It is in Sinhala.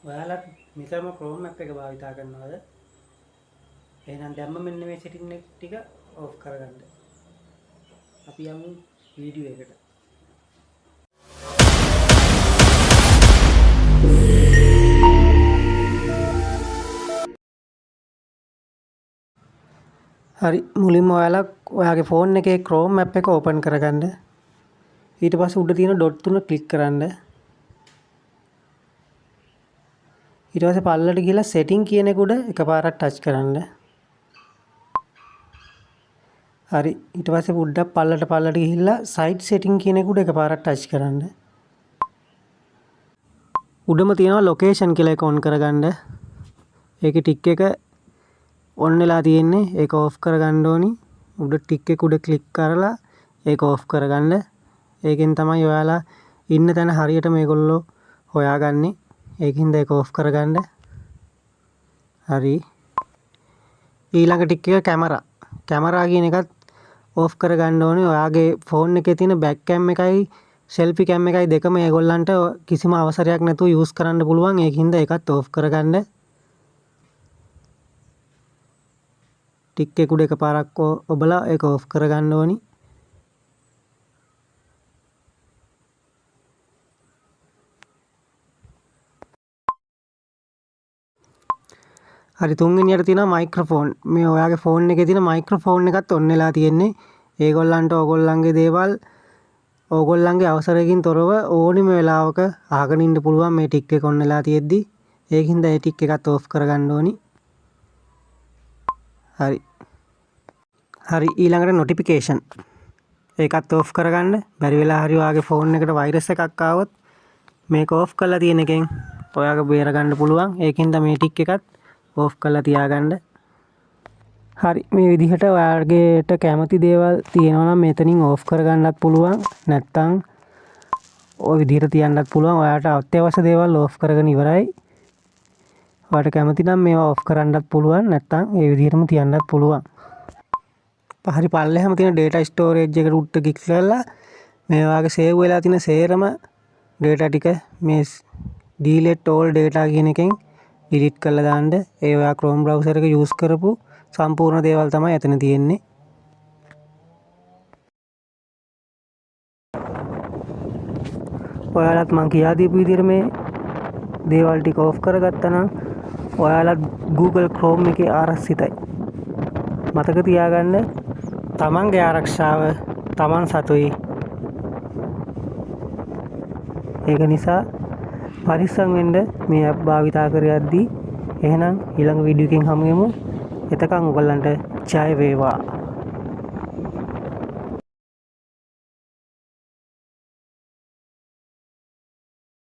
ඔයාලත් නිතරම Chrome app එක භාවිතා කරනවද? එහෙනම් දැම්ම මෙන්න මේ setting එක ටික off කරගන්න. අපි යමු වීඩියෝ එකට. හරි මුලින්ම ඔයාලා ඔයාගේ ෆෝන් එකේ Chrome app එක open කරගන්න. ඊට පස්සේ උඩ තියෙන dot තුන click කරන්න. ඊට පස්සේ පල්ලට ගිහලා setting කියන එක උඩ එකපාරක් touch කරන්න. හරි ඊට පස්සේ පොඩ්ඩක් පල්ලට ගිහිල්ලා site setting කියන එක උඩ එකපාරක් touch කරන්න. උඩම තියෙනවා location කියලා එක on කරගන්න. ඒකේ tick එක on වෙලා තියෙන්නේ. ඒක off කරගන්න ඕනි. උඩ tick එක උඩ click කරලා ඒක off කරගන්න. ඒකෙන් තමයි ඔයාලා ඉන්න තැන හරියට මේගොල්ලෝ හොයාගන්නේ. ඒකින්ද ඒක off කරගන්න. හරි. ඊළඟ tick එක කැමරා කියන එකත් off කරගන්න ඕනේ. ඔයාගේ ෆෝන් එකේ තියෙන back cam එකයි selfie cam එකයි දෙකම ඒගොල්ලන්ට කිසිම අවසරයක් නැතුව use කරන්න පුළුවන්. ඒකින්ද ඒකත් off කරගන්න. tick එක උඩ එකපාරක් ඔබලා ඒක off කරගන්න ඕනි. හරි තුන්වෙනියට තියෙනවා මයික්‍රොෆෝන්. මේ ඔයාගේ ෆෝන් එකේ තියෙන මයික්‍රොෆෝන් එකත් on වෙලා තියෙන්නේ. ඒගොල්ලන්ට ඕගොල්ලන්ගේ දේවල් ඕගොල්ලන්ගේ අවසරයකින් තොරව ඕනිම වෙලාවක අහගෙන ඉන්න පුළුවන් මේ ටික් එක on වෙලා තියෙද්දි. ඒකින්ද ඒ ටික් එකත් off කරගන්න ඕනි. හරි ඊළඟට notification. ඒකත් off කරගන්න. බැරි වෙලා හරි ඔයාගේ ෆෝන් එකට virus එකක් ආවොත් මේක off කරලා තියෙන එකෙන් ඔයාගේ බේර ගන්න පුළුවන්. ඒකින්ද මේ ටික් එකත් off කරලා තියාගන්න. හරි මේ විදිහට ඔයාලට කැමති දේවල් තියෙනවා නම් මෙතනින් off කරගන්නත් පුළුවන්. නැත්නම් ওই විදිහට තියන්නත් පුළුවන්. ඔයාලට අත්‍යවශ්‍ය දේවල් off කරගෙන ඉවරයි. ඔයාලට කැමති නම් මේවා off කරන්නත් පුළුවන්. නැත්නම් ඒ විදිහටම තියන්නත් පුළුවන්. හරි පල්ලෙහාම තියෙන data storage එකට උඩට ක්ලික් කරලා මේ වාගේ save වෙලා තියෙන සේරම data ටික මේ delete all data කියන එකෙන් delete කරලා දාන්න. ඒ ඔයා Chrome browser එක use කරපු සම්පූර්ණ දේවල් තමයි එතන තියෙන්නේ. ඔයාලත් මං කියා දීපු විදිහට මේ දේවල් ටික off කරගත්තා නම් ඔයාලත් Google Chrome එකේ ආරක්ෂිතයි. මතක තියාගන්න තමන්ගේ ආරක්ෂාව තමන් සතුයි. ඒක නිසා පරිස්සම් වෙන්න මේ app භාවිතා කරද්දී. එහෙනම් ඊළඟ වීඩියෝ එකකින් හමු වෙමු. එතකන් ඔයගලන්ට ජය වේවා.